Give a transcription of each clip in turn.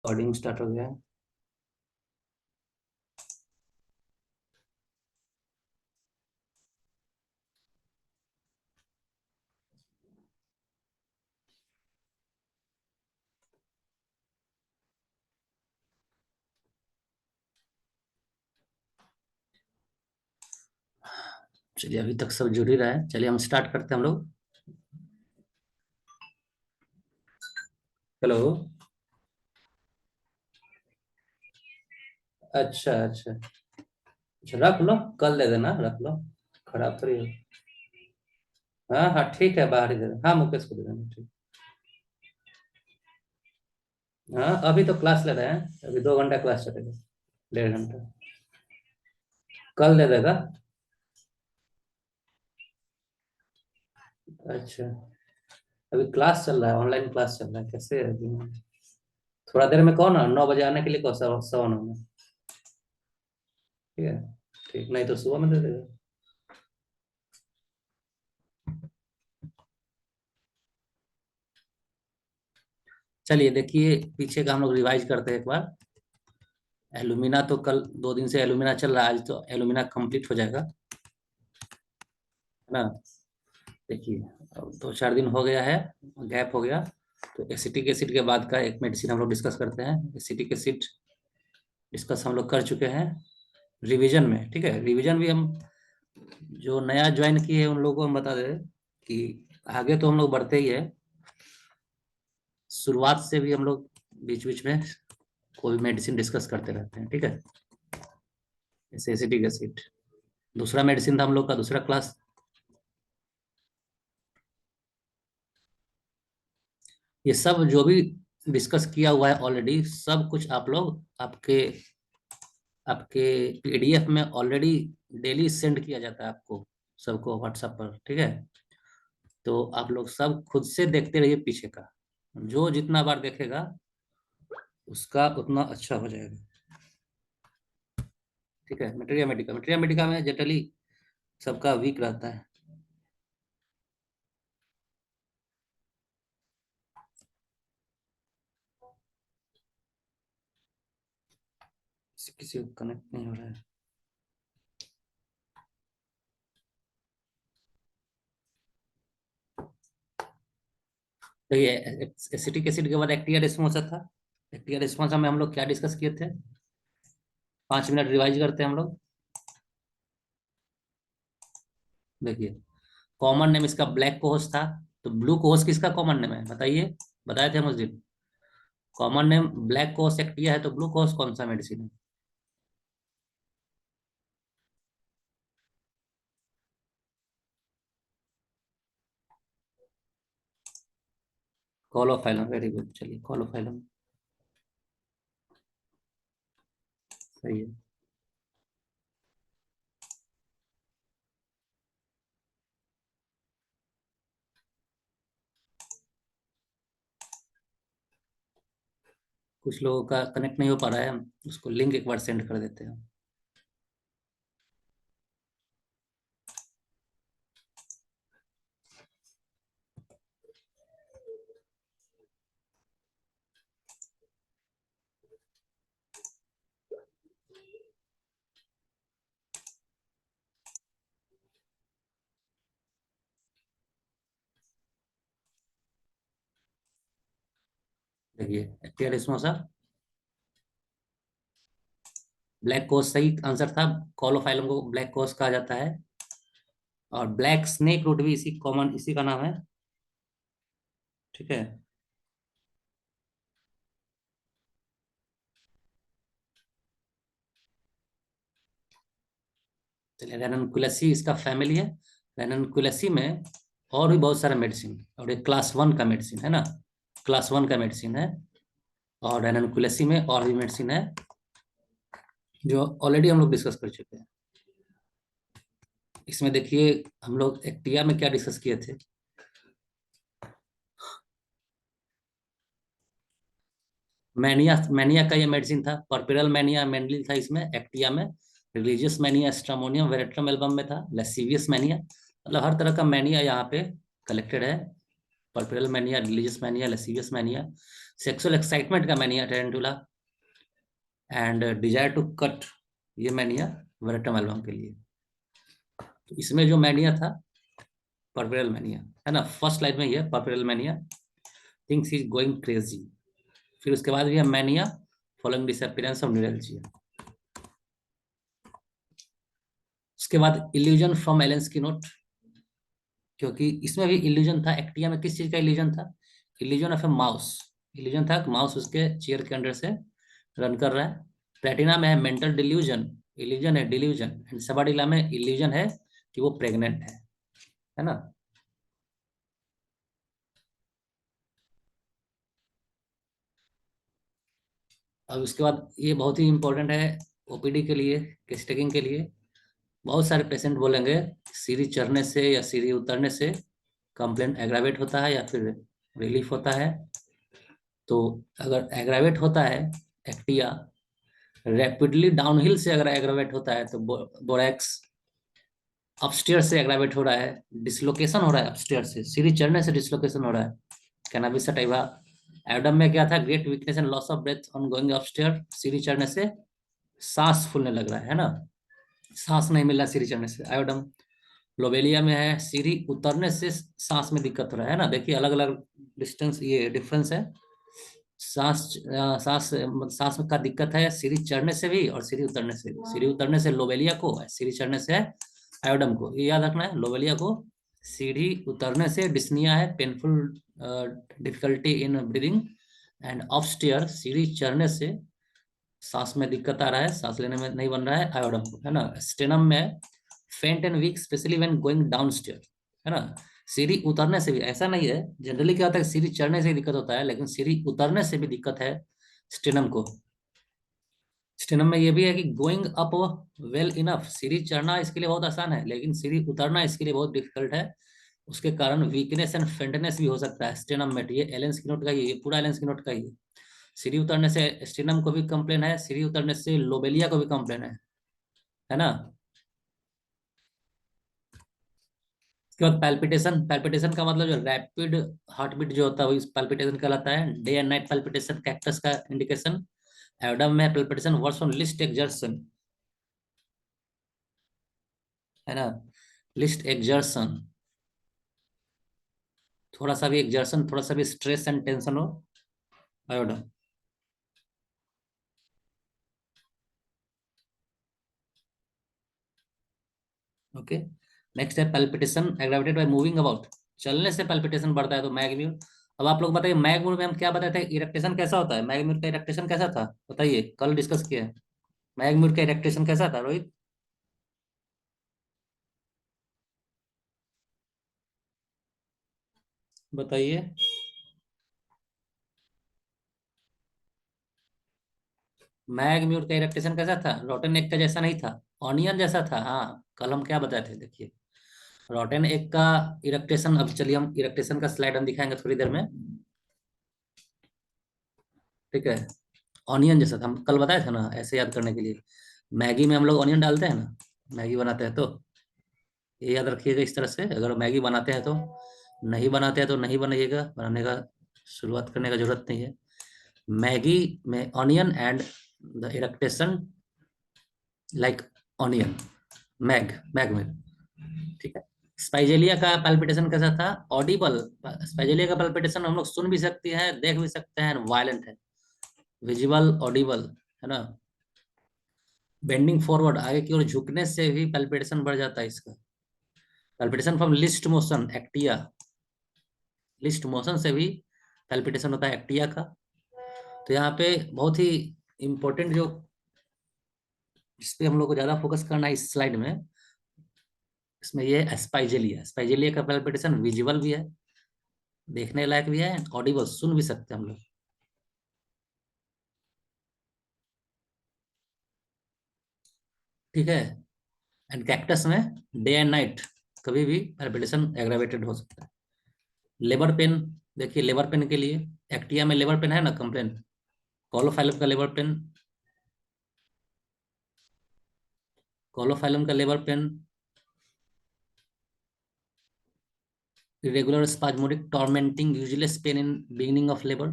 Recording start हो गया। चलिए अभी तक सब जुड़ ही रहा है, चलिए हम स्टार्ट करते हैं हम लोग। हेलो। अच्छा अच्छा अच्छा, रख लो, कल दे देना, रख लो, खराब थोड़ी है। हाँ हाँ ठीक है, बाहर ही दे देना, हाँ मुकेश को दे देना, ठीक। हाँ अभी तो क्लास ले रहे हैं, अभी 2 घंटा क्लास चलेगा, 1.5 घंटा। कल दे देगा। अच्छा, अभी क्लास चल रहा है, ऑनलाइन क्लास चल रहा है, कैसे है अभी? थोड़ा देर में कहो ना, 9 बजे आने के लिए कहो, 9:15 में। ठीक है, ठीक, नहीं तो सुबह में दे देगा। चलिए देखिए, पीछे का हम लोग रिवाइज करते हैं एक बार। एलुमिना तो कल 2 दिन से एलुमिना चल रहा है, आज तो एलुमिना कंप्लीट हो जाएगा, है ना। देखिए, अब 2-4 दिन हो गया है, गैप हो गया। तो एसिटिक एसिड के बाद का एक मेडिसिन हम लोग डिस्कस करते हैं। एसिटिक एसिड डिस्कस हम लोग कर चुके हैं रिवीजन में, ठीक है। रिवीजन भी हम जो नया ज्वाइन किए हैं उन लोगों को हम बता दें कि आगे तो हम लोग बढ़ते ही है, शुरुआत से भी हम लोग बीच बीच में कोई मेडिसिन डिस्कस करते रहते हैं, ठीक है। जैसे एसिटिक एसिड, दूसरा मेडिसिन था हम लोग का, दूसरा क्लास। ये सब जो भी डिस्कस किया हुआ है ऑलरेडी, सब कुछ आप लोग आपके आपके पीडीएफ में ऑलरेडी डेली सेंड किया जाता है आपको, सबको व्हाट्सएप पर, ठीक है। तो आप लोग सब खुद से देखते रहिए पीछे का, जो जितना बार देखेगा उसका उतना अच्छा हो जाएगा, ठीक है। मटेरिया मेडिका में जनरली सबका वीक रहता है। किसी किसी को कनेक्ट नहीं हो रहा है। देखिए, एसिटिक एसिड के बाद एक्टिया रिस्मोसा था। एक्टिया रिस्मोसा में हम लोग क्या डिस्कस किए थे? 5 मिनट रिवाइज करते हैं हम लोग। देखिए, कॉमन नेम इसका ब्लैक कोहोस था, तो ब्लू कोहोस किसका कॉमन नेम है बताइए? बताए थे हम उस दिन। कॉमन नेम ब्लैक कोहोस एक्टिया है, तो ब्लू कोहोस कौन सा मेडिसिन है? कॉलोफाइलम, वेरी गुड, चलिए कॉलोफाइलम सही है। कुछ लोगों का कनेक्ट नहीं हो पा रहा है, हम उसको लिंक एक बार सेंड कर देते हैं। देखिए, एक्टिया रिस्मोसा ब्लैक कोस सही आंसर था। कॉलोफाइलम को ब्लैक कोस कहा जाता है, और ब्लैक स्नेक रूट भी इसी कॉमन इसी का नाम है, ठीक है। चलिए, रेननकुलेसी इसका फैमिली है। रेननकुलेसी में और भी बहुत सारा मेडिसिन, और एक क्लास 1 का मेडिसिन है ना, क्लास 1 का मेडिसिन है। और रेननकुलेसी में और भी मेडिसिन है जो ऑलरेडी हम लोग डिस्कस कर चुके हैं। इसमें देखिए, हम लोग एक्टिया में क्या डिस्कस किए थे? मैनिया, मैनिया का ये मेडिसिन था। पर्पिरल मैनिया मेंडलिल था इसमें, एक्टिया में। Religious mania stramonium veratrum album में था। लेसीवियस मैनिया, मतलब हर तरह का मैनिया यहाँ पे कलेक्टेड है puerperal mania, religious mania, lascivious mania, sexual excitement का mania tarentula, and desire to cut, ये मैनिया वेरेटम एल्बम के लिए। तो इसमें जो मैनिया था पर्पेरल मैनिया है ना, फर्स्ट लाइन में ही है puerperal mania, things is going crazy. फिर उसके बाद भी है mania following disappearance of neuralgia. उसके बाद इल्यूजन फ्रॉम एलेंस की नोट, क्योंकि इसमें भी इल्यूजन था। एक्टिया में किस चीज का इल्यूजन था? Illusion of A mouse. Illusion था कि माउस उसके चेयर के अंडर से रन कर रहा है। प्लेटिना में है मेंटल डिल्यूजन, इल्यूजन है डिल्यूजन, एंड सबाडिला में इल्यूजन है कि वो प्रेग्नेंट है ना। अब उसके बाद ये बहुत ही इंपॉर्टेंट है ओपीडी के लिए, केस टेकिंग के लिए। बहुत सारे पेशेंट बोलेंगे सीढ़ी चढ़ने से या सीढ़ी उतरने से कंप्लेंट एग्रावेट होता है या फिर रिलीफ होता है। तो अगर एग्रावेट होता है एक्टिया, रैपिडली डाउनहिल से अगर एग्रावेट होता है तो बोरैक्स, अपस्टेयर से एग्रावेट हो रहा है, डिसलोकेशन हो रहा है अपस्टेयर से, सीढ़ी चढ़ने से डिसलोकेशन हो रहा है, कैनाबिस सटाइवा। एडम में क्या था? Great weakness and loss of breath on going upstair, सीढ़ी चढ़ने से सांस फूलने लग रहा है ना, सांस नहीं मिल रहा सीढ़ी चढ़ने से, आयोडम। लोबेलिया में है सीढ़ी उतरने से सांस में दिक्कत हो रहा है ना। देखिए अलग अलग डिस्टेंस, ये डिफरेंस है। सांस सांस सांस का दिक्कत है सीढ़ी चढ़ने से भी और सीढ़ी उतरने से भी। सीढ़ी उतरने से लोबेलिया को, सीढ़ी चढ़ने से आयोडम को, ये याद रखना है। लोबेलिया को सीढ़ी उतरने से डिस्निया है, painful difficulty in breathing, and upstair सीढ़ी चढ़ने से सांस में दिक्कत आ रहा है, सांस लेने में नहीं बन रहा है, आयोडम को, है ना। स्टेनम में faint and weak specially when going down stair, है ना। सीढ़ी उतरने से भी, ऐसा नहीं है जनरली क्या होता है सीढ़ी चढ़ने से ही दिक्कत होता है, लेकिन सीढ़ी उतरने से भी दिक्कत है स्टेनम को। स्टेनम में ये भी है कि गोइंग अप वेल इनफ, सीढ़ी चढ़ना इसके लिए बहुत आसान है लेकिन सीढ़ी उतरना इसके लिए बहुत डिफिकल्ट है। उसके कारण वीकनेस एंड फेंटनेस भी हो सकता है स्टेनम में। ये एलेंस की नोट का ही है, ये पूरा एलेंस की नोट का ही है। सीढ़ी उतरने से स्टेनम को भी कंप्लेन है, सीढ़ी उतरने से लोबेलिया को भी कंप्लेन है ना। उसके बाद पैल्पिटेशन, पैल्पिटेशन का मतलब जो रैपिड हार्ट बीट जो होता है वो इस पैल्पिटेशन कहलाता है। Day and night palpitation cactus का इंडिकेशन। एडम में palpitation worse on least exertion, है ना, लिस्ट एक्सर्शन, थोड़ा सा भी एक्सर्शन, थोड़ा सा भी स्ट्रेस एंड टेंशन हो, आयोडम। ओके। नेक्स्ट है palpitation aggravated by moving about, चलने से पैल्पिटेशन बढ़ता है तो मैगम्यूर। अब आप लोग बताइए मैगम्यूर में हम क्या बताए थे, इरेक्टेशन कैसा होता है? मैगम्यूर का इरेक्टेशन कैसा था बताइए, कल डिस्कस किया है। मैगम्यूर का इरेक्टेशन कैसा था रोहित? बताइए। मैगम्यूर का इरेक्टेशन कैसा था? रोटन एग का जैसा नहीं था, ऑनियन जैसा था। हाँ कल हम क्या बताए थे देखिए, रोटन एग का इरेक्टेशन। अब चलिए हम इरेक्टेशन का स्लाइड हम दिखाएंगे थोड़ी देर में, ठीक है। ऑनियन जैसा था, हम कल बताए थे ना ऐसे याद करने के लिए। मैगी में हम लोग ऑनियन डालते हैं ना, मैगी बनाते हैं तो, ये याद रखिएगा इस तरह से। अगर मैगी बनाते हैं तो, नहीं बनाते हैं तो नहीं बनाइएगा, बनाने का शुरुआत करने का जरूरत नहीं है। मैगी में onion and the eructation like onion, mag mag में, ठीक है। स्पाइजेलिया का पैल्पिटेशन कैसा था? ऑडिबल। स्पाइजेलिया का पैल्पिटेशन हम लोग सुन भी सकते हैं, देख भी सकते हैं, वायलेंट है, विजिबल ऑडिबल, है ना। बेंडिंग फॉरवर्ड, आगे की ओर झुकने से भी पैल्पिटेशन बढ़ जाता है इसका। Palpitation from list motion Actaea, list motion से भी पैल्पिटेशन होता है एक्टिया का। तो यहाँ पे बहुत ही इंपॉर्टेंट जो, जिस पे हम लोग को ज्यादा फोकस करना है इस स्लाइड में, इसमें ये स्पाइजेलिया। स्पाइजेलिया का पैल्पिटेशन विजिबल भी है, देखने लायक भी है, ऑडिबल सुन भी सकते हैं हम लोग, ठीक है। एंड कैक्टस में डे एंड नाइट कभी भी पैल्पिटेशन एग्रावेटेड हो सकता है। लेबर पेन, देखिए लेबर पेन के लिए एक्टिया में लेबर पेन है ना कंप्लेन, कोलोफाइलम का लेबर पेन, कोलोफाइलम का labour pain irregular spasmodic tormenting useless pain in beginning of labour,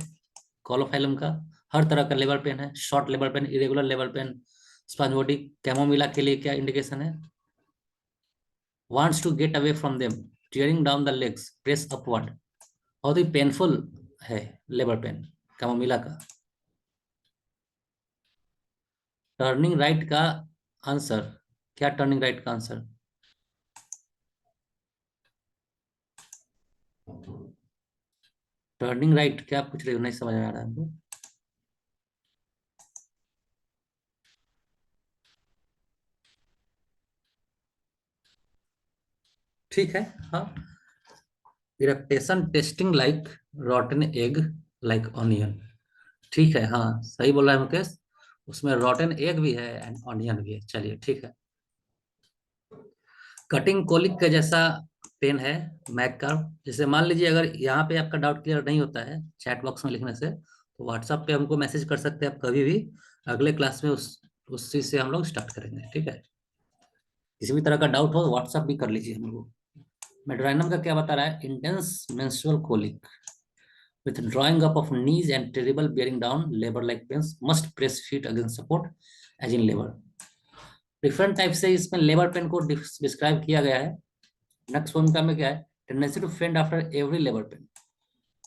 caulophyllum का हर तरह का लेबर पेन है, short labour pain, irregular labour pain, spasmodic. Chamomilla के लिए क्या इंडिकेशन है? wants to get away from them, tearing down the legs, press upward। बहुत ही पेनफुल है लेबर पेन कैमोमिला का। टर्निंग राइट का आंसर क्या? टर्निंग राइट का आंसर टर्निंग राइट क्या पूछ रहे हो? नहीं समझ में आ रहा है हमको। ठीक है। हाँ, eructation tasting like rotten egg like onion. ठीक है, हाँ सही बोल रहा है मुकेश। उसमें रॉटन एग भी है एंड ऑनियन भी है। चलिए ठीक है। कटिंग कोलिक का जैसा पेन है मैक का। जैसे मान लीजिए अगर यहाँ पे आपका डाउट क्लियर नहीं होता है चैट बॉक्स में लिखने से, तो व्हाट्सएप पे हमको मैसेज कर सकते हैं आप कभी भी। अगले क्लास में उस चीज से हम लोग स्टार्ट करेंगे। ठीक है, किसी भी तरह का डाउट हो तो व्हाट्सएप भी कर लीजिए हम लोग। मेड्राइनम का क्या बता रहा है? Intense menstrual colic with drawing up of knees and terrible bearing down labor like pains, must press feet against support as in labor। Different type से इसमें लेबर पेन को डिस्क्राइब किया गया है। नेक्स्ट भूमिका में क्या है? टेंडेंसी टू फेंट आफ्टर एवरी लेबर पेन।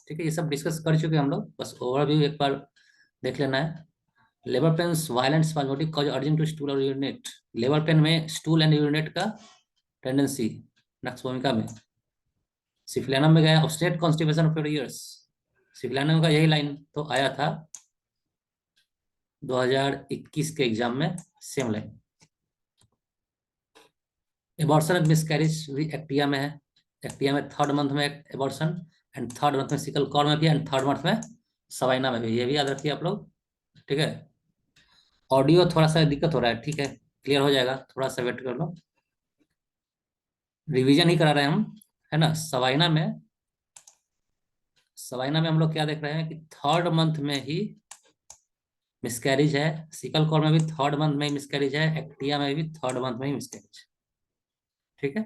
ठीक है, ये सब डिस्कस कर चुके हैं हम लोग, बस ओवरव्यू एक बार देख लेना है। Labour pains violent spasmodic cause urging to stool और यूरिनेट। लेबर पेन में स्टूल एंड यूरिनेट का टेंडेंसी। नेक्स्ट भूमिका में सिफिलिनम में गया obstinate constipation for years. Syphilinum का यही लाइन तो आया था 2021 के एग्जाम में, same line. Abortion and miscarriage भी एक्टिया में है। एक्टिया में थर्ड मंथ में एबॉर्शन एंड थर्ड मंथ में सिकल कॉर में भी एंड थर्ड मंथ में सवाइना में भी। ये भी याद रखिए आप लोग। ठीक है, ऑडियो थोड़ा सा दिक्कत हो रहा है। ठीक है, क्लियर हो जाएगा, थोड़ा सा वेट कर लो। रिवीजन ही करा रहे हैं हम, है ना। सवाइना में हम लोग क्या देख रहे हैं कि थर्ड मंथ में ही मिसकैरेज है। सिकल कॉर में भी थर्ड मंथ में ही मिसकैरेज है। एक्टिया में भी थर्ड मंथ में ही मिसकैरेज। ठीक है,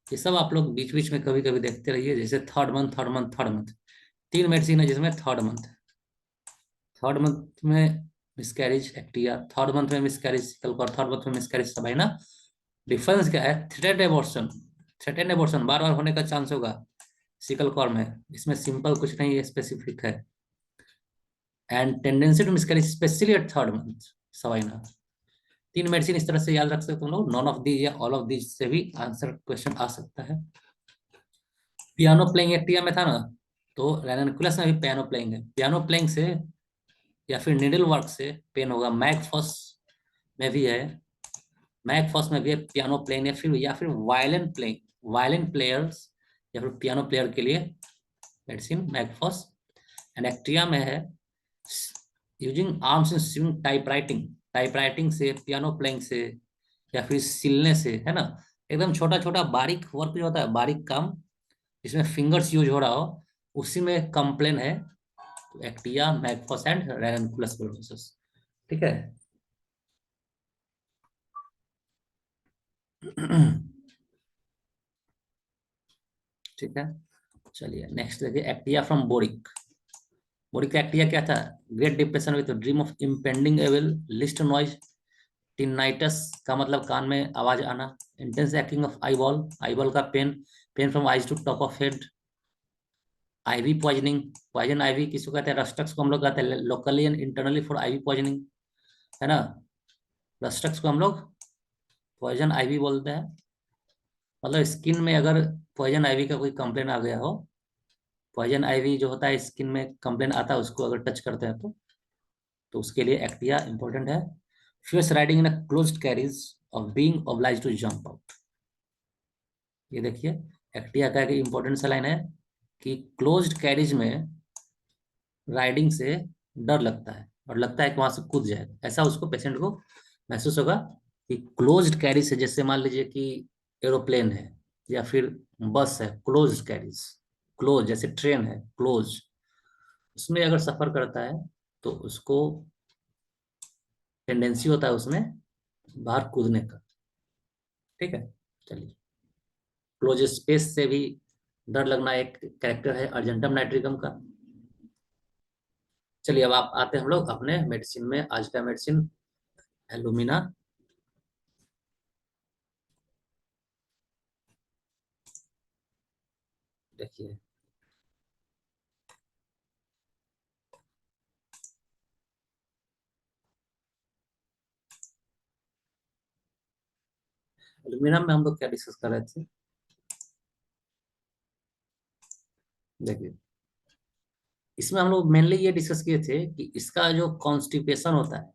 ये सब आप लोग बीच बीच में कभी कभी देखते रहिए। जैसे third month third month third month, तीन मेडिसिन है जिसमें थर्ड मंथ में मिसकैरेज एक्टिया, थर्ड मंथ में miscarriage secale cor, third month में मिसकैरेज सबाइना। डिफरेंस क्या है? थ्रेटेड एबॉर्शन बार बार होने का चांस होगा सिकल कॉर में, इसमें सिंपल कुछ नहीं है, स्पेसिफिक है। And tendency to miscarriage specially at third month sabina. तीन मेडिसिन इस तरह से याद रख सकते हो तुम लोग। नॉन ऑफ दीज या ऑल ऑफ दीज से भी आंसर क्वेश्चन आ सकता है। पियानो प्लेइंग एक्टिया में था ना, तो रैनकुलस में भी पियानो प्लेइंग है। पियानो प्लेइंग से या फिर निडल वर्क से पेन होगा। में भी है मैकफॉस में भी है पियानो प्लेइंग, या फिर वायलिन प्लेयर्स या फिर पियानो प्लेयर के लिए मेडिसिन मैकफॉस। एंड एक्टिया में है using arms in swing typewriting से, पियानो प्लेइंग से या फिर सिलने से, है ना। एकदम छोटा छोटा बारीक वर्क जो होता है, बारीक काम जिसमें फिंगर्स यूज हो रहा हो, उसी में कंप्लेन है। तो actaea, mag phos and ranunculus sclerosis. ठीक है। ठीक है, चलिए नेक्स्ट देखिए। Actaea from boric. बोरिक का एक्टिया क्या था? Great depression with dream of impending evil, least noise, tinnitus का मतलब कान में आवाज आना, इंटेंस एक्टिंग ऑफ आईबॉल का pain, pain from eyes to top of head, ivy poisoning, poison ivy किसको कहते हैं? रस्टक्स को हम लोग कहते हैं locally and internally for ivy poisoning, है ना। रस्टक्स को हम लोग पॉइजन आईवी बोलते हैं। मतलब स्किन में अगर पॉइजन आईवी का कोई कंप्लेन आ गया हो, पॉइजन आईवी जो होता है स्किन में कंप्लेन आता है, उसको अगर टच करते हैं तो उसके लिए एक्टिया इंपॉर्टेंट है। Fears riding in a closed carriage of being obliged to jump out. ये देखिए, एक्टिया का एक इंपॉर्टेंट सा लाइन है कि क्लोज्ड कैरिज में राइडिंग से डर लगता है और लगता है कि वहां से कूद जाएगा। ऐसा उसको पेशेंट को महसूस होगा कि क्लोज्ड कैरिज है। जैसे मान लीजिए कि एरोप्लेन है या फिर बस है, क्लोज्ड कैरिज, क्लोज जैसे ट्रेन है क्लोज, उसमें अगर सफर करता है तो उसको टेंडेंसी होता है उसमें बाहर कूदने का। ठीक है, चलिए। क्लोज स्पेस से भी डर लगना एक कैरेक्टर है अर्जेंटम नाइट्रिकम का। चलिए अब आप आते हैं हम लोग अपने मेडिसिन में। आज का मेडिसिन एलुमिना। देखिए, एलुमिना में हम लोग क्या डिस्कस कर रहे थे। देखिए, इसमें हम लोग मेनली ये डिस्कस किए थे कि इसका जो कॉन्स्टिपेशन होता है,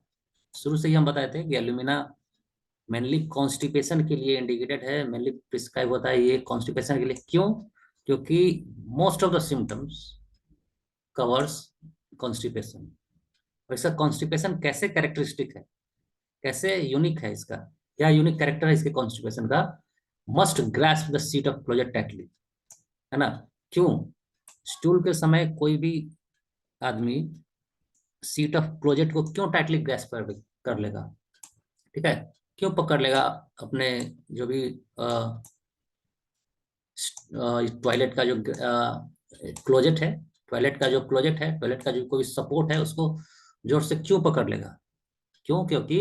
शुरू से ही हम बताए थे कि एल्यूमिना मेनली कॉन्स्टिपेशन के लिए इंडिकेटेड है, मेनली प्रिस्क्राइब होता है ये कॉन्स्टिपेशन के लिए। क्यों? क्योंकि most of the symptoms covers constipation. और इसका कॉन्स्टिपेशन कैसे कैरेक्टरिस्टिक है, कैसे यूनिक है, इसका क्या यूनिक कैरेक्टर है इसके कॉन्स्टिपेशन का। Must grasp the seat of closet tightly, है ना। क्यों? स्टूल के समय कोई भी आदमी सीट ऑफ क्लोजेट को क्यों टाइटली ग्रैस्प कर लेगा, ठीक है, क्यों पकड़ लेगा अपने जो भी टॉयलेट का जो क्लोजेट है, टॉयलेट का जो क्लोजेट है, टॉयलेट का जो कोई सपोर्ट है, उसको जोर से क्यों पकड़ लेगा? क्यों? क्योंकि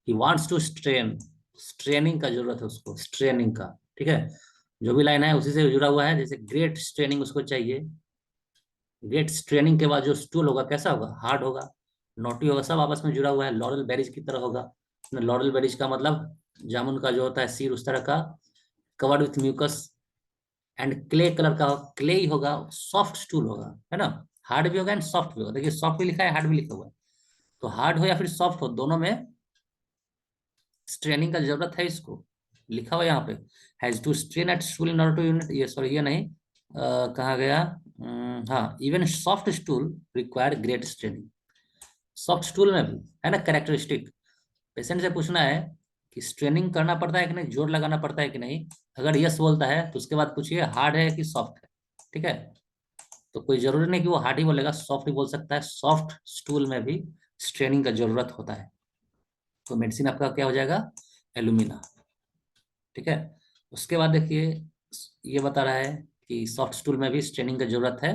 he wants to strain, straining का जरूरत है उसको, स्ट्रेनिंग का, ठीक है। जो भी लाइन है उसी से जुड़ा हुआ है, जैसे ग्रेट स्ट्रेनिंग उसको चाहिए। ग्रेट स्ट्रेनिंग के बाद जो स्टूल होगा कैसा होगा? हार्ड होगा, नोटी होगा, सब आपस में जुड़ा हुआ है, लॉरेल बेरीज की तरह होगा। लॉरेल बेरीज का मतलब जामुन का जो होता है सिर, उस तरह का, covered with mucus and clay colour का, क्ले ही होगा, सॉफ्ट स्टूल होगा, है ना। हार्ड भी होगा एंड सॉफ्ट भी होगा। देखिए, सॉफ्ट भी लिखा है, हार्ड भी लिखा हुआ है। तो हार्ड हो या फिर सॉफ्ट हो, दोनों में स्ट्रेनिंग का जरूरत है इसको। लिखा हुआ है यहाँ पे, has to strain at stool in order to urinate, ये सॉरी ये नहीं, कहाँ गया, हाँ, even soft stool require great straining. Soft stool में भी, है ना, कैरेक्टरिस्टिक। पेशेंट से पूछना है कि स्ट्रेनिंग करना पड़ता है कि नहीं, जोर लगाना पड़ता है कि नहीं। अगर यस बोलता है तो उसके बाद पूछिए हार्ड है कि सॉफ्ट है, ठीक है। तो कोई जरूरी नहीं कि वो हार्ड ही बोलेगा, सॉफ्ट ही बोल सकता है। सॉफ्ट स्टूल में भी स्ट्रेनिंग का जरूरत होता है। तो मेडिसिन आपका क्या हो जाएगा? एलुमिना, ठीक है। उसके बाद देखिए, ये बता रहा है कि सॉफ्ट स्टूल में भी स्ट्रेनिंग की जरूरत है।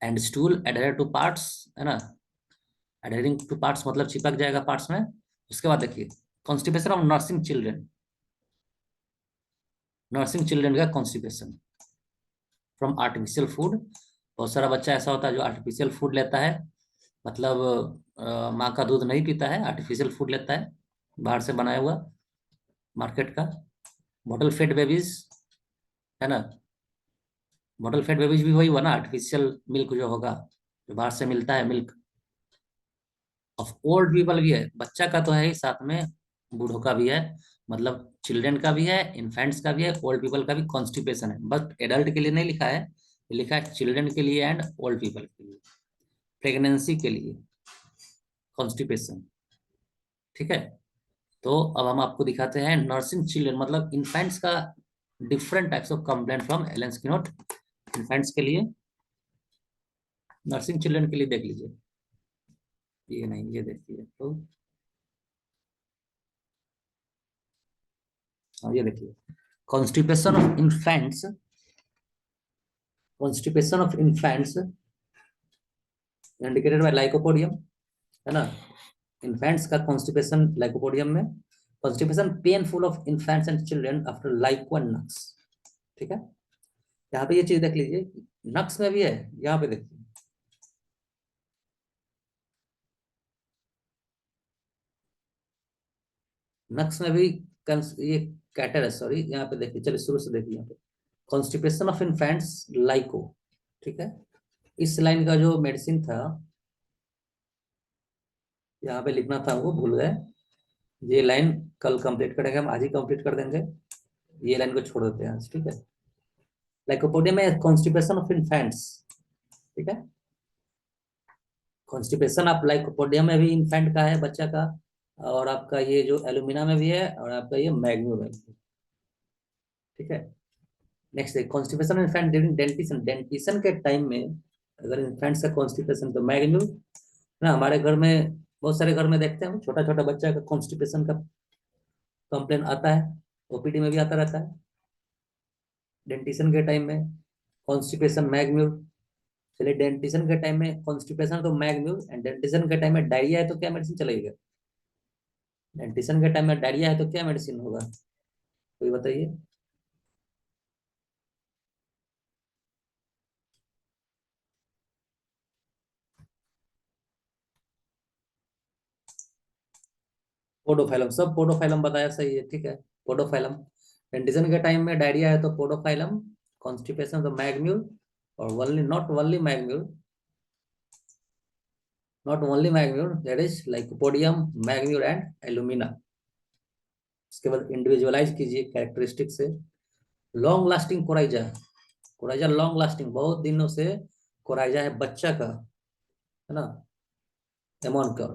And stool adhere two parts, है ना, एडहेरिंग टू पार्ट्स मतलब चिपक जाएगा पार्ट्स में। उसके बाद देखिए, constipation of nursing children, nursing children का कॉन्स्टिपेशन फ्रॉम आर्टिफिशियल फूड। बहुत सारा बच्चा ऐसा होता है जो आर्टिफिशियल फूड लेता है, मतलब माँ का दूध नहीं पीता है, आर्टिफिशियल फूड लेता है बाहर से बनाया हुआ, मार्केट का। बॉटल फेड बेबीज, है ना, बॉटल फेड बेबीज भी वही हुआ ना, आर्टिफिशियल मिल्क जो होगा, जो बाहर से मिलता है मिल्क। ऑफ ओल्ड पीपल भी है, बच्चा का तो है ही, साथ में बूढ़ों का भी है, मतलब चिल्ड्रन का भी है, इन्फेंट्स का भी है, ओल्ड पीपल का भी कॉन्स्टिपेशन है। बट एडल्ट के लिए नहीं लिखा है, ये लिखा है चिल्ड्रन के लिए एंड ओल्ड पीपल के लिए, प्रेगनेंसी के लिए कॉन्स्टिपेशन, ठीक है। तो अब हम आपको दिखाते हैं नर्सिंग चिल्ड्रन, मतलब इन्फेंट्स का different types of complaint from Allen's keynote. Infants के लिए, नर्सिंग चिल्ड्रन के लिए देख लीजिए, ये नहीं, ये देखिए तो, हाँ ये देखिए, constipation of infants, constipation of infants indicated by lycopodium, है ना। इन्फेंट्स का कॉन्स्टिपेशन लाइकोपोडियम में, constipation painful of infants and children after lyco and nux, ठीक है। यहाँ पे ये चीज देख लीजिए, नक्स में भी है, यहाँ पे देखिए, नक्स में भी ये कैटर है, सॉरी, यहाँ पे देखिए, चलिए शुरू से देखिए, यहाँ पे कॉन्स्टिपेशन ऑफ इन्फेंट्स लाइको, ठीक है। इस लाइन का जो मेडिसिन था, यहाँ पे लिखना था वो भूल गए। ये लाइन कल कंप्लीट करेंगे हम, आज ही कंप्लीट कर देंगे, ये लाइन को छोड़ देते हैं आज, ठीक है। लाइकोपोडियम में कॉन्स्टिपेशन ऑफ इन्फेंट्स, ठीक है। कॉन्स्टिपेशन आप लाइकोपोडियम में भी इन्फेंट का है, बच्चा का, और आपका ये जो एलुमिना में भी है, और आपका ये मैग्नो में भी है, ठीक है। नेक्स्ट है constipation infant during dentition, dentition के टाइम में अगर इन्फेंट्स का कॉन्स्टिपेशन, तो मैग्नो ना, हमारे घर में बहुत सारे घर में देखते हैं, छोटा छोटा बच्चा का कॉन्स्टिपेशन का कंप्लेन आता है, ओपीडी में भी आता रहता है डेंटिशन के टाइम में। कॉन्स्टिपेशन मैगम्यूर। चलिए डेंटिशन के टाइम में कॉन्स्टिपेशन तो मैगम्यूर, एंड डेंटिशन के टाइम में डायरिया है तो क्या मेडिसिन चलेगा? डेंटिशन के टाइम में डायरिया है तो क्या मेडिसिन होगा, कोई बताइए। पोडोफाइलम, सब पोडोफाइलम बताया, सही है, ठीक है। पोडोफाइलम। डेंटिशन के टाइम में डायरिया है तो पोडोफाइलम, कॉन्स्टिपेशन तो मैगम्यूल, और only not only mag mur, not only mag mur, that is lycopodium, mag mur and alumina. इसके बाद इंडिविजुअलाइज कीजिए कैरेक्टरिस्टिक से। Long lasting coryza. Coryza long lasting, बहुत दिनों से कोराइजा है बच्चा का, है ना। एमोन का,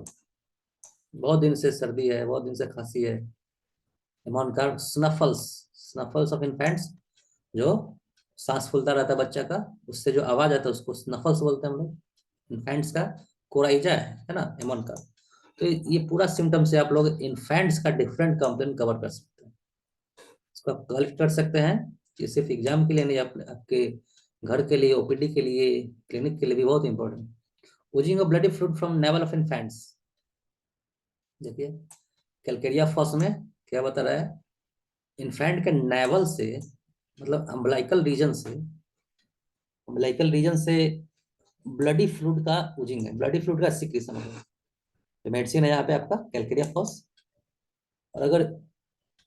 बहुत दिन से सर्दी है, बहुत दिन से खांसी है। एमोन का स्नफल्स, स्नफल्स ऑफ इन्फेंट्स, जो सांस फूलता रहता है बच्चा का, उससे जो आवाज आता है उसको स्नफल्स बोलते हैं हम लोग। इन्फेंट्स का कोराइजा है ना, एमोन का। तो ये पूरा सिम्टम से आप लोग इन्फेंट्स का डिफरेंट कंप्लेंट कवर कर सकते हैं, इसको आप कलेक्ट कर सकते हैं। ये सिर्फ एग्जाम के लिए नहीं, आपके घर के लिए, ओपीडी के लिए, क्लिनिक के लिए भी बहुत important. Using a bloody fluid from naval of infants. देखिए कैलकेरिया फॉस में क्या बता रहा है, इन्फेंट के नेवल से, मतलब अम्बलाइकल रीजन से ब्लडी फ्लूइड का यूजिंग है, ब्लडी फ्लूइड का सिक्रीशन है। तो मेडिसिन है यहाँ पे आपका कैलकेरिया फॉस। और अगर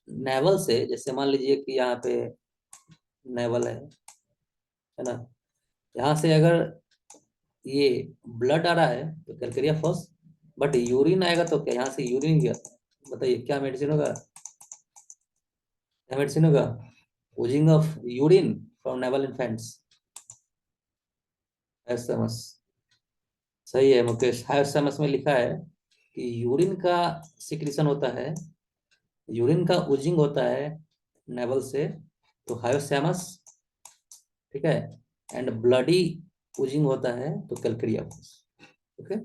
नेवल से, जैसे मान लीजिए कि यहाँ पे नेवल है ना, यहाँ से अगर ये ब्लड आ रहा है तो कैलकेरिया फॉस, बट यूरिन आएगा तो क्या, यहाँ से यूरिन गया, बताइए क्या मेडिसिन होगा, क्या मेडिसिन होगा? Using of urine from naval infants, SMS. सही है मुकेश, एसएमएस में लिखा है कि यूरिन का सिक्रीशन होता है, यूरिन का यूजिंग होता है नेवल से, तो हायोसैमस, ठीक है, एंड ब्लडी यूजिंग होता है तो कैलकेरिया फॉस। ओके।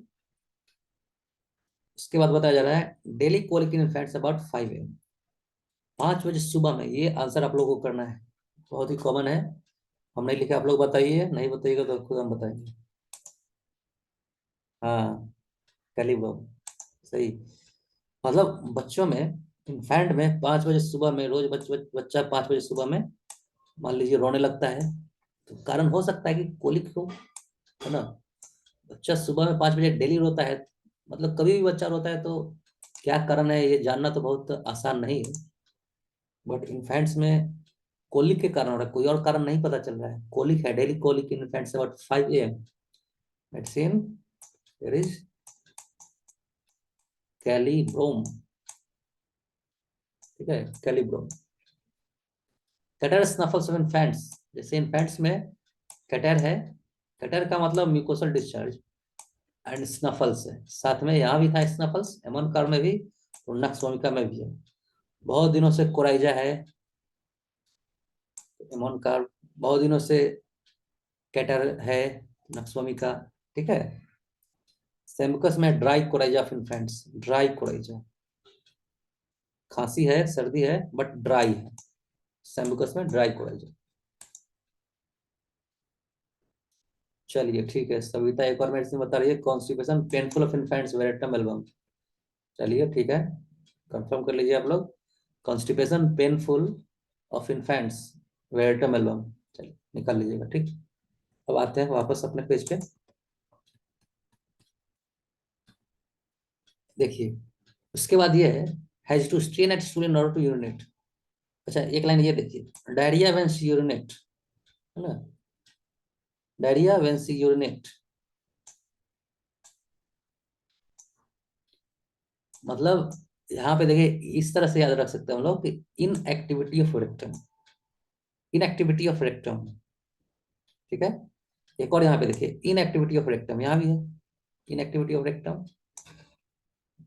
उसके बाद बताया जा रहा है daily colic in infants about 5 AM, 5 बजे सुबह में। ये आंसर आप लोगों को करना है, बहुत ही कॉमन है। हम नहीं लिखे, आप लोग बताइए, नहीं बताइएगा तो खुद हम बताएंगे। हाँ, कैलिब्रो, सही। मतलब बच्चों में, इन्फेंट में 5 बजे सुबह में रोज बच्चा 5 बजे सुबह में मान लीजिए रोने लगता है, तो कारण हो सकता है कि कोलिक हो, है ना। बच्चा सुबह में 5 बजे डेली रोता है, मतलब कभी भी बच्चा रोता है, तो क्या कारण है ये जानना तो बहुत आसान नहीं है। बट इन्फेंट्स में कोलिक के कारण हो रहा है, कोई और कारण नहीं पता चल रहा है, कोलिक है, daily colic in infants about 5 AM। Medicine there is kali brom, ठीक है, kali brom. Catarrh snuffles of infants, जैसे इन्फेंट्स में कैटर है, कैटर का मतलब म्यूकोसल डिस्चार्ज, एंड स्नफल्स है साथ में, यहाँ भी था स्नफल्स, एमन कार में भी और नक्सोमिका में भी है। बहुत दिनों से कोराइजा है, एमन कार, बहुत दिनों से कैटर है, नक्सोमिका, ठीक है। सेम्बकस में dry coryza of infants, dry coryza, खांसी है, सर्दी है, बट ड्राई है, सेम्बकस में ड्राई कोराइजा। चलिए ठीक है, सविता एक और मेडिसिन बता रही है, constipation painful of infants veratrum album. चलिए ठीक है, कंफर्म कर लीजिए आप लोग, constipation painful of infants veratrum album. चलिए निकाल लीजिएगा, ठीक। अब आते हैं वापस अपने पेज पे। देखिए उसके बाद ये है, has to strain at stool in order to urinate. अच्छा एक लाइन ये देखिए, डायरिया व्हेन शी यूरिनेट, है ना, डायरिया व्हेन शी यूरिनेट, मतलब यहाँ पे देखिए इस तरह से याद रख सकते हैं हम लोग कि in activity of rectum, in activity of rectum, ठीक है। एक और यहाँ पे देखिए इन एक्टिविटी ऑफ रेक्टम, यहाँ भी है इन एक्टिविटी ऑफ रेक्टम,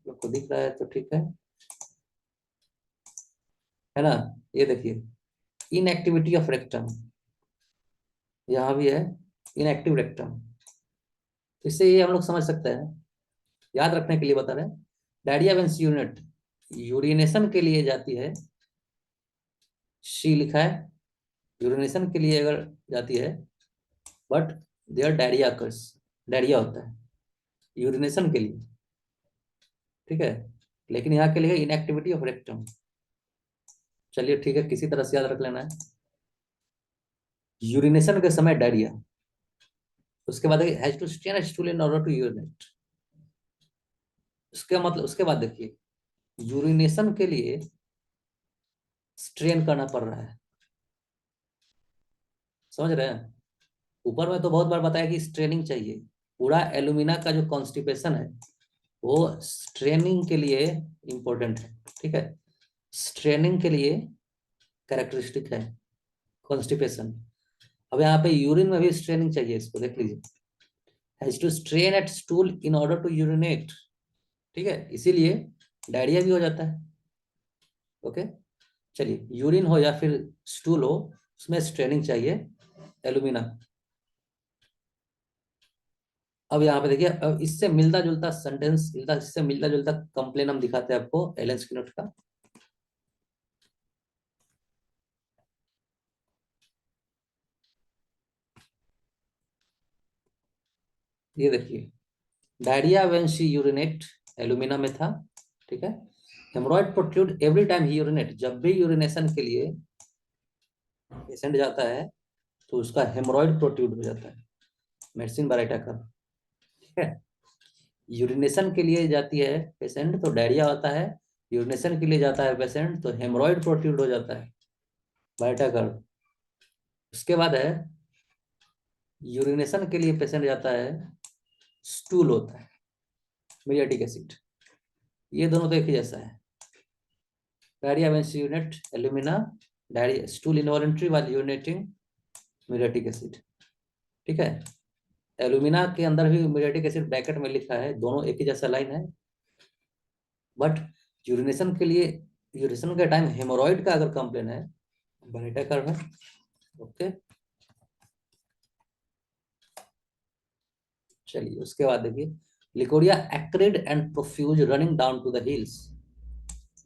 आपको दिख रहा है तो ठीक है ना। ये देखिए इन एक्टिविटी ऑफ रेक्टम, यहाँ भी है इनएक्टिव रेक्टम। इससे ये हम लोग समझ सकते हैं, याद रखने के लिए बता रहे हैं, diarrhoea when she urinate, urination के लिए जाती है, शी लिखा है, यूरिनेशन के लिए अगर जाती है बट देयर डायरिया कस, डायरिया होता है यूरिनेशन के लिए, ठीक है, लेकिन यहाँ के लिए इनएक्टिविटी ऑफ रेक्टम। चलिए ठीक है, किसी तरह से याद रख लेना है, यूरिनेशन के समय डायरिया। उसके बाद has to strain stool in order to urinate. उसके मतलब उसके बाद देखिए, यूरिनेशन के लिए स्ट्रेन करना पड़ रहा है, समझ रहे हैं। ऊपर में तो बहुत बार बताया कि स्ट्रेनिंग चाहिए। पूरा एल्यूमिना का जो कॉन्स्टिपेशन है वो स्ट्रेनिंग के लिए इंपॉर्टेंट है, ठीक है, स्ट्रेनिंग के लिए कैरेक्टरिस्टिक है कॉन्स्टिपेशन। अब यहाँ पे यूरिन में भी स्ट्रेनिंग चाहिए, इसको देख लीजिए, has to strain at stool in order to urinate, ठीक है, इसीलिए डायरिया भी हो जाता है। ओके, चलिए, यूरिन हो या फिर स्टूल हो, उसमें स्ट्रेनिंग चाहिए एल्यूमिना। अब यहाँ पे देखिए, अब इससे मिलता जुलता सेंटेंस, इससे मिलता जुलता कंप्लेन हम दिखाते हैं आपको एलन स्किनट का। ये देखिए, diarrhoea when she urinate, alumina में था, ठीक है, हेमोरॉइड प्रोट्रूड एवरी टाइम ही यूरिनेट, जब भी यूरिनेशन के लिए पेशेंट जाता है तो उसका हेमोरॉइड प्रोट्रूड हो जाता है, मेडिसिन बाराइटा का, ठीक है। यूरिनेशन के लिए जाती है पेशेंट तो डायरिया होता है, यूरिनेशन के लिए जाता है पेशेंट तो हेमोरॉइड प्रोट्रूड हो जाता है, बाराइटा का। उसके बाद है, यूरिनेशन के लिए पेशेंट जाता है, स्टूल होता है, मिरियाटिक एसिड। ये दोनों तो एक ही जैसा है, diarrhoea when she urinate, alumina, diarrhoea stool involuntary while urinating, muriatic acid, ठीक है। एल्यूमिना के अंदर भी मिरियाटिक एसिड ब्रैकेट में लिखा है, दोनों एक ही जैसा लाइन है, बट यूरिनेशन के लिए, यूरिनेशन के टाइम हेमोरॉइड का अगर कंप्लेन है, बनेटा कर है। ओके, चलिए उसके बाद देखिए, leucorrhoea acrid and profuse running down to the heels.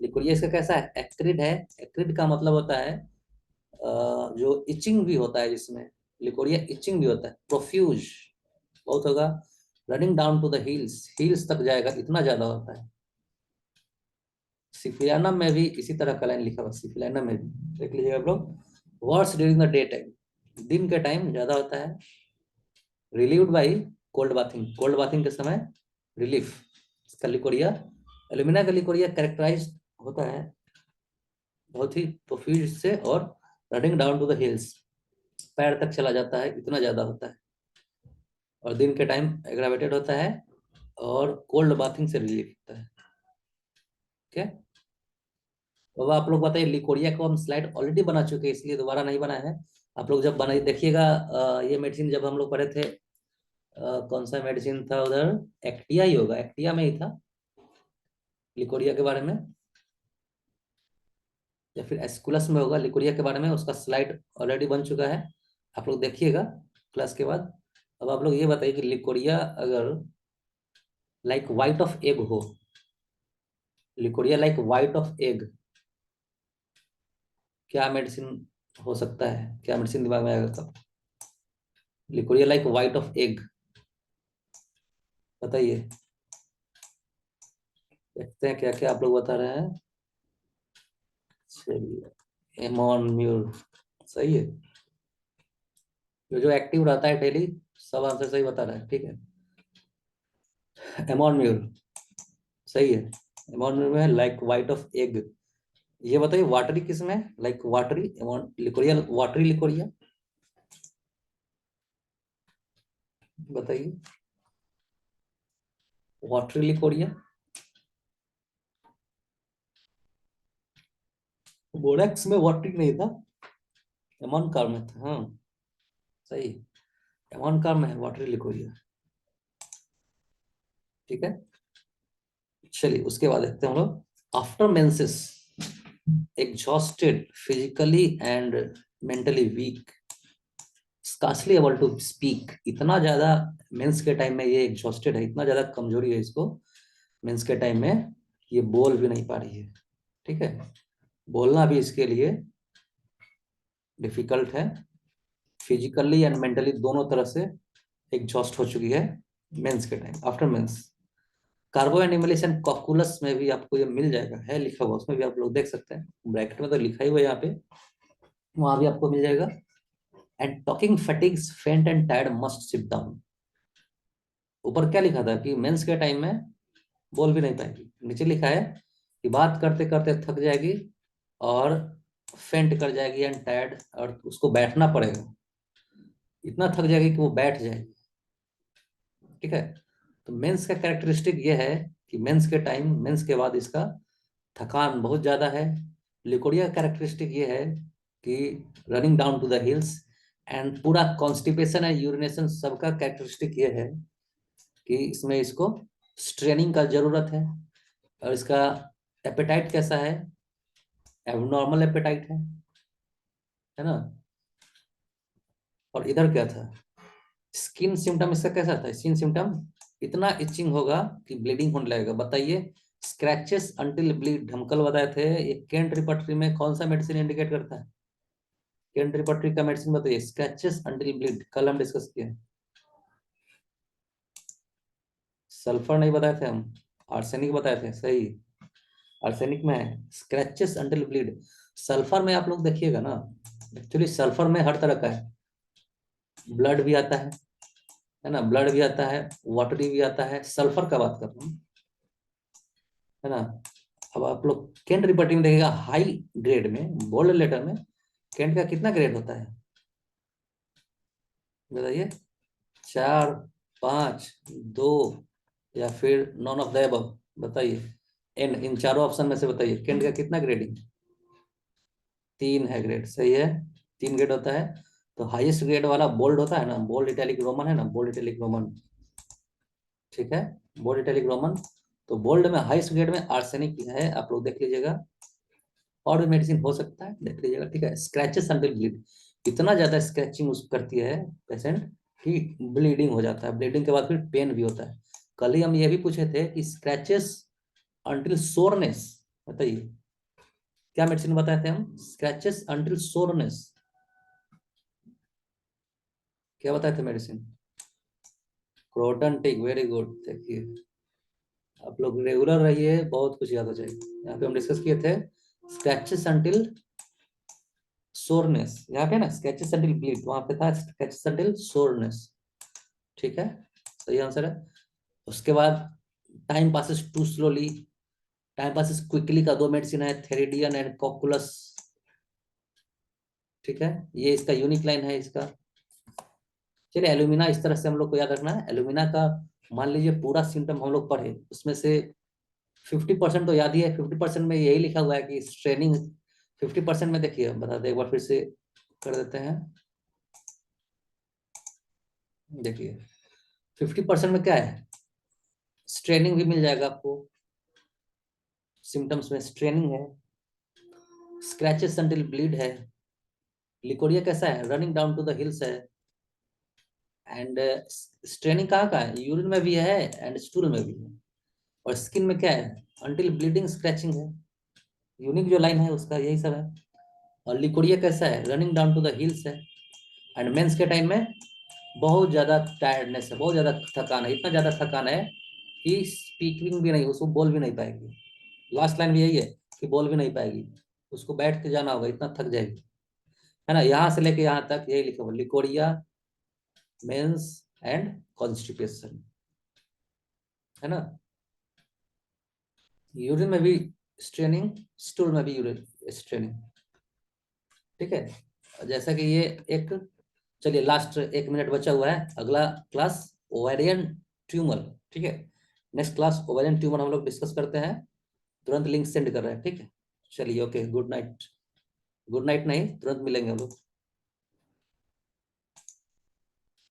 Leucorrhoea इसका कैसा है, एक्रिड है। एक्रिड का मतलब होता है जो इचिंग भी होता है जिसमें, लिकोरिया इचिंग भी होता है। प्रोफ्यूज बहुत होगा, running down to the heels, heels तक जाएगा, इतना ज्यादा होता है। सिफिलियानम में भी इसी तरह का लाइन लिखा हुआ, सिफिलियानम में भी देख लीजिएगा आप लोग। Worse during the day time, दिन के टाइम ज्यादा होता है। Relieved by cold bathing, cold bathing के समय रिलीफ। इसका लिकोरिया, एल्यूमिना का लिकोरिया कैरेक्टराइज होता है बहुत ही प्रोफ्यूज से, और running down to the heels, पैर तक चला जाता है, इतना ज्यादा होता है, और दिन के टाइम एग्रावेटेड होता है, और कोल्ड बाथिंग से रिलीफ होता है। ठीक है, तो आप लोग बताइए, लिकोरिया को हम स्लाइड ऑलरेडी बना चुके हैं, इसलिए दोबारा नहीं बना है। आप लोग जब बनाइए देखिएगा, ये मेडिसिन जब हम लोग पढ़े थे, कौन सा मेडिसिन था उधर, एक्टिया ही होगा, एक्टिया में ही था लिकोरिया के बारे में, या फिर एस्कुलस में होगा लिकोरिया के बारे में, उसका स्लाइड ऑलरेडी बन चुका है, आप लोग देखिएगा क्लास के बाद। अब आप लोग ये बताइए कि लिकोरिया अगर लाइक वाइट ऑफ एग हो, leucorrhoea like white of egg, क्या मेडिसिन हो सकता है, क्या मेडिसिन दिमाग में आएगा तब। Leucorrhoea like white of egg, बताइए, देखते हैं क्या क्या आप लोग बता रहे हैं। चलिए, एमोन म्यूर सही है, जो जो एक्टिव रहता है डेली, सब आंसर सही बता रहा है, ठीक है। एमोन म्यूर सही है, एमोन म्यूर में लाइक वाइट ऑफ एग। ये बताइए वाटरी किस में, like watery, ammon leucorrhoea watery leucorrhoea, बताइए, वाटरी लिकोरिया, बोरेक्स में वाटरी नहीं था, एमोन कार में था, हाँ सही, एमोन कार में है वाटरी लिकोरिया, ठीक है। चलिए उसके बाद देखते हैं हम लोग, after menses exhausted physically and mentally weak, scarcely able to speak, इतना ज्यादा मेंस के टाइम में ये एग्जॉस्टेड है, इतना ज्यादा कमजोरी है इसको मेंस के टाइम में, ये बोल भी नहीं पा रही है, ठीक है, बोलना भी इसके लिए डिफिकल्ट है। फिजिकली एंड मेंटली दोनों तरह से एग्जॉस्ट हो चुकी है मेंस के time, after menses. Carbo animalis and cocculus में भी आपको ये मिल जाएगा, है लिखा हुआ, उसमें भी आप लोग देख सकते हैं, ब्रैकेट में तो लिखा ही हुआ है यहाँ पे, वहां भी आपको मिल जाएगा। एंड टॉकिंग फैटिग्स फेंट and tired must sit down. ऊपर क्या लिखा था कि मेंस के टाइम में बोल भी नहीं पाएगी, नीचे लिखा है कि बात करते करते थक जाएगी और फेंट कर जाएगी एंड टायर्ड, और उसको बैठना पड़ेगा, इतना थक जाएगी कि वो बैठ जाएगी। ठीक है, तो मेंस का कैरेक्टरिस्टिक ये है कि मेंस के टाइम, मेंस के बाद इसका थकान बहुत ज्यादा है। लिकोरिया कैरेक्टरिस्टिक ये है कि running down to the heels, and पूरा कॉन्स्टिपेशन एंड यूरिनेशन सबका कैरेक्टरिस्टिक ये है कि इसमें इसको स्ट्रेनिंग का जरूरत है। और इसका एपेटाइट कैसा है, एबनॉर्मल एपेटाइट है ना। और इधर क्या था, स्किन सिम्टम इसका कैसा था, स्किन सिम्टम इतना इचिंग होगा कि ब्लीडिंग होने लगेगा। बताइए, स्क्रैचेस अंटिल ब्लीड, हम कल बताए थे, ये केंट रिपर्टरी में कौन सा मेडिसिन इंडिकेट करता है, केंट रिपर्टरी का मेडिसिन बताइए, स्क्रैचेस अंटिल ब्लीड, कल हम डिस्कस किए। सल्फर नहीं बताए थे हम, आर्सेनिक बताए थे, सही, आर्सेनिक में है स्क्रैचेस अंटिल ब्लीड। सल्फर में आप लोग देखिएगा ना, एक्चुअली सल्फर में हर तरह का है, ब्लड भी आता है ना, ब्लड भी आता है, वाटरी भी आता है, सल्फर का बात कर रहा हूँ, है ना। अब आप लोग केंट रिपर्टिंग में देखिएगा, हाई ग्रेड में बोल्ड लेटर में केंट का कितना ग्रेड होता है बताइए, 4, 5, 2, या फिर नॉन ऑफ द अबव, बताइए। इन चारों ऑप्शन में से बताइए केंट का कितना ग्रेडिंग, 3 है ग्रेड, सही है, 3 ग्रेड होता है। तो हाईएस्ट ग्रेड वाला बोल्ड होता है ना, बोल्ड इटैलिक रोमन है ना, बोल्ड इटैलिक रोमन, ठीक है, बोल्ड इटैलिक रोमन। तो बोल्ड में हाईएस्ट ग्रेड में आर्सेनिक है, आप लोग देख लीजिएगा, और भी मेडिसिन हो सकता है, देख लीजिएगा, ठीक है। स्क्रैचेस अंटिल ब्लीड, इतना ज्यादा स्क्रैचिंग उस करती है पेशेंट कि ब्लीडिंग हो जाता है, ब्लीडिंग के बाद फिर पेन भी होता है। कल ही हम ये भी पूछे थे कि स्क्रैचेस अंटिल सोरनेस, बताइए क्या मेडिसिन बताए थे हम, स्क्रैचेस अंटिल सोरनेस, क्या बताए थे मेडिसिन, क्रोटन टिक, वेरी गुड। देखिए आप लोग रेगुलर रहिए, बहुत कुछ याद हो जाएगा। यहाँ पे हम डिस्कस किए थे स्क्रैचेस अंटिल सोरनेस, यहाँ पे ना स्क्रैचेस अंटिल ब्लीड, वहां पे था स्क्रैचेस अंटिल सोरनेस, ठीक है, सही आंसर है। उसके बाद time passes too slowly, time passes quickly का 2 मेडिसिन है, थेरिडियन एंड कॉकुलस, ठीक है, ये इसका यूनिक लाइन है इसका। चलिए एल्यूमिना इस तरह से हम लोग को याद रखना है, एल्यूमिना का मान लीजिए पूरा सिम्टम हम लोग पढ़े, उसमें से 50% तो याद ही है, 50% में यही लिखा हुआ है कि स्ट्रेनिंग, 50% में देखिए बता दे एक बार फिर से कर देते हैं, देखिए 50% में क्या है, स्ट्रेनिंग भी मिल जाएगा आपको, सिम्टम्स में स्ट्रेनिंग है, स्क्रैचेस अंटिल ब्लीड है, लिकोरिया कैसा है, running down to the heels है, एंड स्ट्रेनिंग कहाँ का है, यूरिन में भी है एंड स्टूल में भी है, और स्किन में क्या है, अंटिल ब्लीडिंग स्क्रैचिंग है, यूनिक जो लाइन है उसका यही सब है। और लिकोरिया कैसा है, running down to the heels है, एंड मेंस के टाइम में बहुत ज्यादा टायर्डनेस है, बहुत ज्यादा थकान है, इतना ज्यादा थकान है कि स्पीकिंग भी नहीं, उसको बोल भी नहीं पाएगी, लास्ट लाइन भी यही है कि बोल भी नहीं पाएगी, उसको बैठ के जाना होगा, इतना थक जाएगी, है ना। यहाँ से लेके यहाँ तक यही लिखा हुआ, लिकोरिया, मेंस एंड कॉन्स्टिपेशन, है ना। यूरिन में भी स्ट्रेनिंग, स्टूल में भी यूरिन स्ट्रेनिंग, ठीक है। जैसा कि ये एक, चलिए लास्ट 1 मिनट बचा हुआ है, अगला क्लास ओवेरियन ट्यूमर, ठीक है, नेक्स्ट क्लास ओवेरियन ट्यूमर हम लोग डिस्कस करते हैं, तुरंत लिंक सेंड कर रहे हैं, ठीक है। चलिए okay, good night, good night नहीं, तुरंत मिलेंगे हम लोग।